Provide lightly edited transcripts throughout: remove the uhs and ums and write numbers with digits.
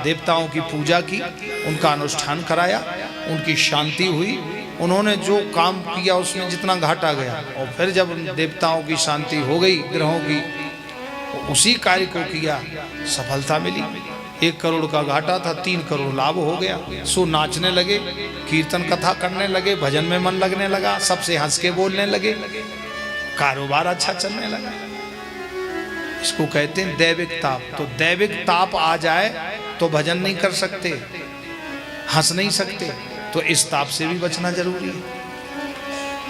देवताओं की पूजा की, उनका अनुष्ठान कराया, उनकी शांति हुई। उन्होंने जो काम किया उसमें जितना घाटा गया, और फिर जब देवताओं की शांति हो गई, ग्रहों की, उसी कार्य को किया, सफलता मिली। 1 करोड़ का घाटा था, 3 करोड़ लाभ हो गया। सो नाचने लगे, कीर्तन कथा करने लगे, भजन में मन लगने लगा, सबसे हंस के बोलने लगे, कारोबार अच्छा चलने लगा। इसको कहते हैं दैविक ताप। तो दैविक ताप आ जाए तो भजन नहीं कर सकते, हंस नहीं सकते, तो इस ताप से भी बचना जरूरी है।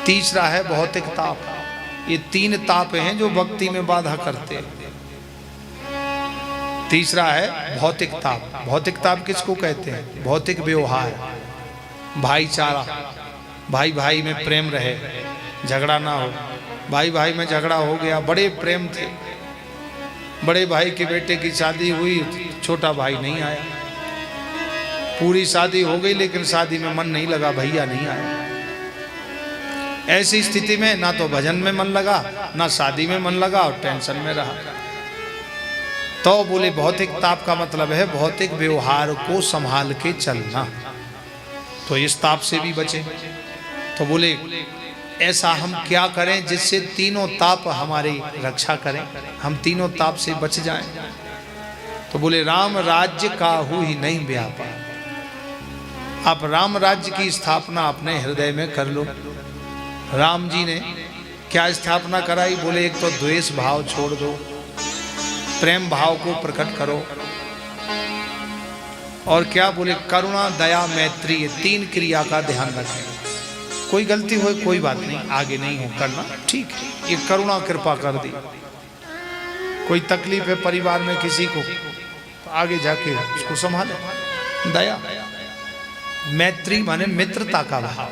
तीसरा है भौतिक ताप। ये 3 ताप हैं जो भक्ति में बाधा करते हैं। तीसरा है भौतिक ताप। भौतिक ताप किसको कहते हैं? भौतिक व्यवहार, भाईचारा, भाई भाई में प्रेम रहे, झगड़ा ना हो। भाई भाई में झगड़ा हो गया, बड़े प्रेम थे, बड़े भाई के बेटे की शादी हुई, छोटा भाई नहीं आया, पूरी शादी हो गई लेकिन शादी में मन नहीं लगा, भैया नहीं आया। ऐसी स्थिति में ना तो भजन में मन लगा, ना शादी में मन लगा, और टेंशन में रहा। तो बोले भौतिक ताप का मतलब है भौतिक व्यवहार को संभाल के चलना, तो इस ताप से भी बचे। तो बोले ऐसा हम क्या करें जिससे तीनों ताप हमारी रक्षा करें, हम तीनों ताप से बच जाएं। तो बोले राम राज्य काहू ही नहीं व्यापा। आप राम राज्य की स्थापना अपने हृदय में कर लो। राम जी ने क्या स्थापना कराई? बोले एक तो द्वेष भाव छोड़ दो, प्रेम भाव को प्रकट करो, और क्या बोले करुणा दया मैत्री, ये 3 क्रिया का ध्यान रखें। कोई गलती हो कोई बात नहीं, आगे नहीं हो करना, ठीक है, ये करुणा कृपा कर दी। कोई तकलीफ है परिवार में किसी को, तो आगे जाके उसको संभालो। दया, मैत्री माने मित्रता का भाव,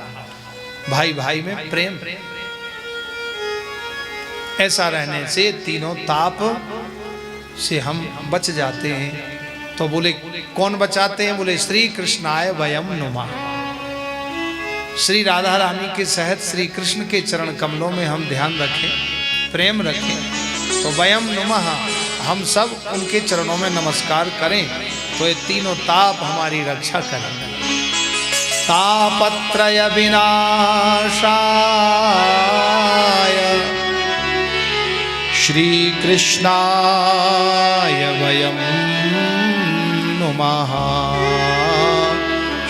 भाई भाई में प्रेम। ऐसा रहने से तीनों ताप से हम बच जाते हैं। तो बोले कौन बचाते हैं? बोले श्री कृष्णाय वयम नुमा। श्री राधा रानी के सहित श्री कृष्ण के चरण कमलों में हम ध्यान रखें, प्रेम रखें, तो वयम नुमः, हम सब उनके चरणों में नमस्कार करें, तो ये तीनों ताप हमारी रक्षा करें। तापत्रय विनाशाय श्री कृष्णाय वयम नुमः।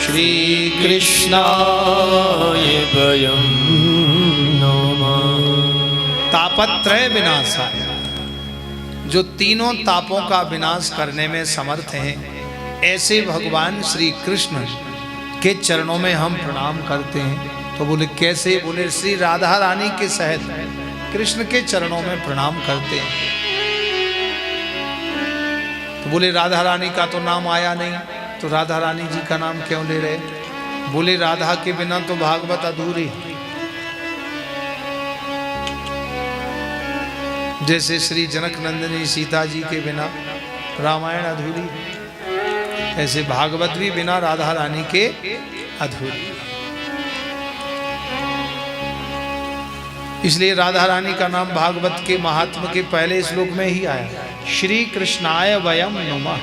श्री कृष्णाय वयम नमः। तापत्रय विनाशाय, जो तीनों तापों का विनाश करने में समर्थ हैं, ऐसे भगवान श्री कृष्ण के चरणों में हम प्रणाम करते हैं। तो बोले कैसे? बोले श्री राधा रानी के सहित कृष्ण के चरणों में प्रणाम करते हैं। तो बोले राधा रानी का तो नाम आया नहीं, तो राधा रानी जी का नाम क्यों ले रहे? बोले राधा के बिना तो भागवत अधूरी। जैसे श्री जनक नंदिनी सीता जी के बिना रामायण अधूरी, ऐसे भागवत भी बिना राधा रानी के अधूरी। इसलिए राधा रानी का नाम भागवत के महात्म के पहले श्लोक में ही आया, श्री कृष्णाय वयम नुमः।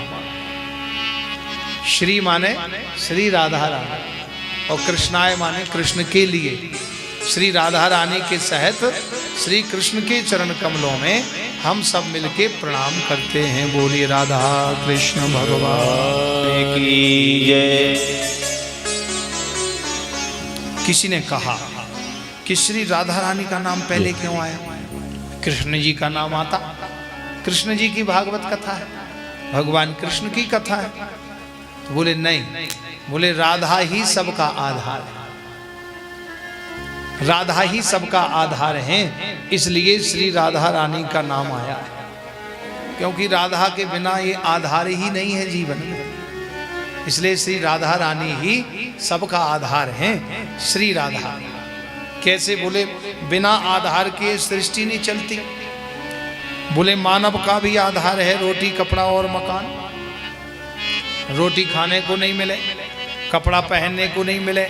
श्री माने श्री राधा रानी, और कृष्णाय माने कृष्ण के लिए। श्री राधा रानी के सहित श्री कृष्ण के चरण कमलों में हम सब मिलके प्रणाम करते हैं। बोलिए राधा कृष्ण भगवान की जय। किसी ने कहा कि श्री राधा रानी का नाम पहले क्यों आया? कृष्ण जी का नाम आता, कृष्ण जी की भागवत कथा है, भगवान कृष्ण की कथा है। तो बोले नहीं, बोले राधा ही सबका आधार है, राधा ही सबका आधार है, इसलिए श्री राधा रानी का नाम आया। क्योंकि राधा के बिना ये आधार ही नहीं है जीवन में, इसलिए श्री राधा रानी ही सबका आधार है। श्री राधा कैसे? बोले बिना आधार के सृष्टि नहीं चलती। बोले मानव का भी आधार है रोटी कपड़ा और मकान। रोटी खाने को नहीं मिले, कपड़ा पहनने को नहीं मिले,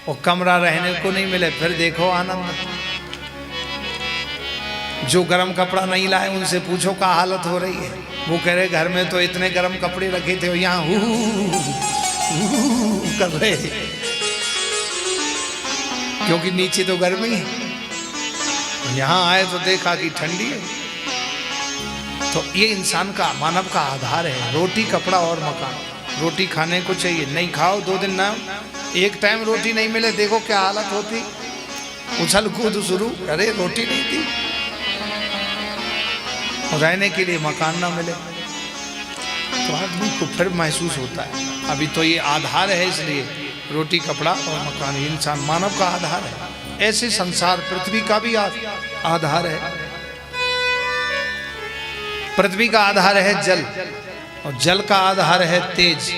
और कमरा रहने को नहीं मिले, फिर देखो आनंद। जो गर्म कपड़ा नहीं लाए उनसे पूछो क्या हालत हो रही है। वो कह रहे घर में तो इतने गर्म कपड़े रखे थे, यहाँ कर रहे, क्योंकि नीचे तो गर्मी है, यहाँ आए तो देखा कि ठंडी है। तो ये इंसान का, मानव का आधार है, रोटी कपड़ा और मकान। रोटी खाने को चाहिए, नहीं खाओ 2 दिन ना, एक टाइम रोटी नहीं मिले देखो क्या हालत होती, उछल कूद शुरू, अरे रोटी नहीं थी। रहने के लिए मकान ना मिले तो आदमी को फिर महसूस होता है। अभी तो ये आधार है, इसलिए रोटी कपड़ा और मकान, इंसान मानव का आधार है। ऐसे संसार पृथ्वी का भी आधार है। पृथ्वी का आधार है जल, और जल का आधार है तेज,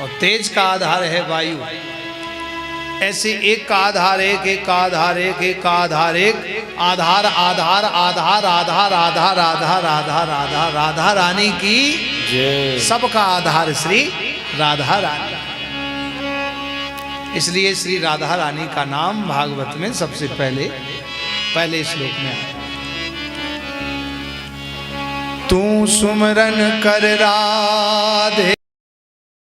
और तेज का आधार है वायु। ऐसे एक का आधार एक, एक का आधार एक, एक का आधार एक, आधार आधार आधार आधार आधार आधार आधार आधार राधा रानी की जय। सबका आधार श्री राधा रानी, इसलिए श्री राधा रानी का नाम भागवत में सबसे पहले श्लोक में है। तू सुमरन कर राधे